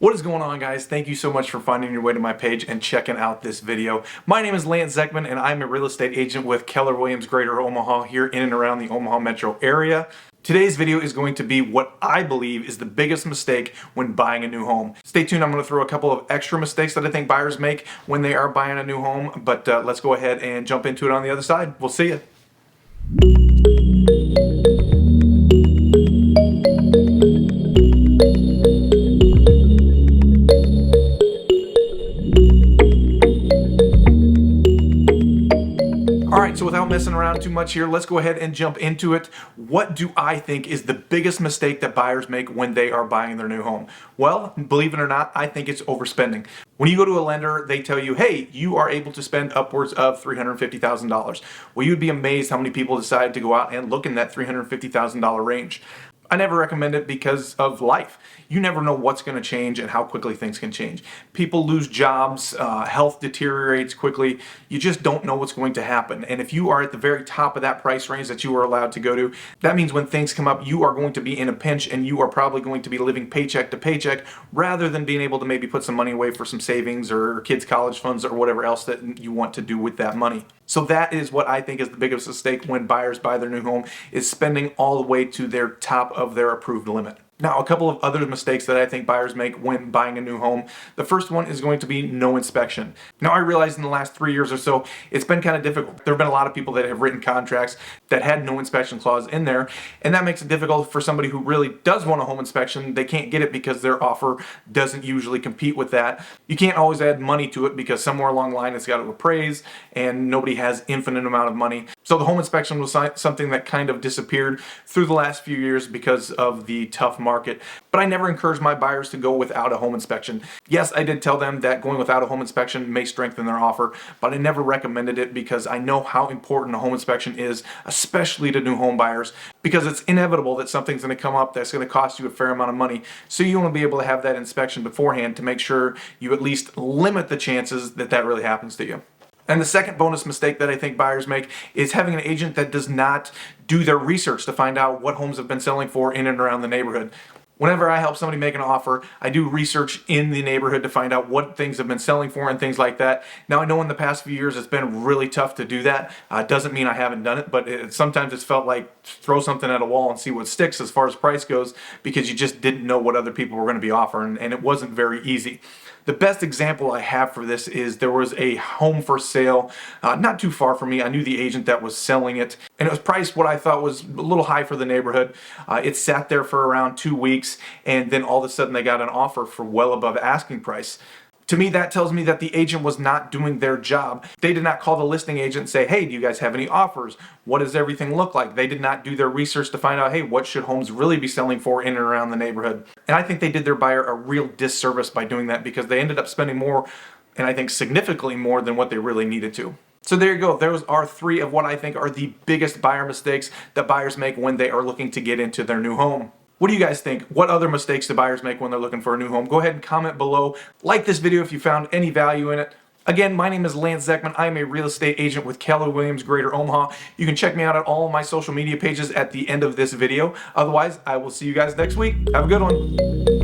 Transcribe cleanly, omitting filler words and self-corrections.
What is going on, guys? Thank you so much for finding your way to my page and checking out this video. My name is Lance Zeckman and I'm a real estate agent with Keller Williams Greater Omaha here in and around the Omaha metro area. Today's video is going to be what I believe is the biggest mistake when buying a new home. Stay tuned, I'm going to throw a couple of extra mistakes that I think buyers make when they are buying a new home, but let's go ahead and jump into it on the other side. We'll see you. Alright, so without messing around too much here, let's go ahead and jump into it. What do I think is the biggest mistake that buyers make when they are buying their new home? Well, believe it or not, I think it's overspending. When you go to a lender, they tell you, hey, you are able to spend upwards of $350,000. Well, you'd be amazed how many people decide to go out and look in that $350,000 range. I never recommend it because of life. You never know what's going to change and how quickly things can change. People lose jobs, health deteriorates quickly. You just don't know what's going to happen. And if you are at the very top of that price range that you are allowed to go to, that means when things come up, you are going to be in a pinch and you are probably going to be living paycheck to paycheck rather than being able to maybe put some money away for some savings or kids' college funds or whatever else that you want to do with that money. So that is what I think is the biggest mistake when buyers buy their new home, is spending all the way to their top of their approved limit. Now, a couple of other mistakes that I think buyers make when buying a new home. The first one is going to be no inspection. Now, I realize in the last 3 years or so, it's been kind of difficult. There have been a lot of people that have written contracts that had no inspection clause in there, and that makes it difficult for somebody who really does want a home inspection. They can't get it because their offer doesn't usually compete with that. You can't always add money to it because somewhere along the line it's got to appraise, and nobody has infinite amount of money. So the home inspection was something that kind of disappeared through the last few years because of the tough market. But I never encourage my buyers to go without a home inspection. Yes, I did tell them that going without a home inspection may strengthen their offer, but I never recommended it because I know how important a home inspection is, especially to new home buyers, because it's inevitable that something's going to come up that's going to cost you a fair amount of money. So you want to be able to have that inspection beforehand to make sure you at least limit the chances that that really happens to you. And the second bonus mistake that I think buyers make is having an agent that does not do their research to find out what homes have been selling for in and around the neighborhood. Whenever I help somebody make an offer, I do research in the neighborhood to find out what things have been selling for and things like that. Now, I know in the past few years it's been really tough to do that. Doesn't mean I haven't done it, but sometimes it's felt like throw something at a wall and see what sticks as far as price goes, because you just didn't know what other people were going to be offering, and it wasn't very easy. The best example I have for this is there was a home for sale not too far from me. I knew the agent that was selling it, and it was priced what I thought was a little high for the neighborhood. It sat there for around 2 weeks, and then all of a sudden they got an offer for well above asking price. To me, that tells me that the agent was not doing their job. They did not call the listing agent and say, hey, do you guys have any offers? What does everything look like? They did not do their research to find out, hey, what should homes really be selling for in and around the neighborhood? And I think they did their buyer a real disservice by doing that, because they ended up spending more, and I think significantly more than what they really needed to. So there you go. Those are 3 of what I think are the biggest buyer mistakes that buyers make when they are looking to get into their new home. What do you guys think? What other mistakes do buyers make when they're looking for a new home? Go ahead and comment below. Like this video if you found any value in it. Again, my name is Lance Zeckman. I am a real estate agent with Keller Williams Greater Omaha. You can check me out at all of my social media pages at the end of this video. Otherwise, I will see you guys next week. Have a good one.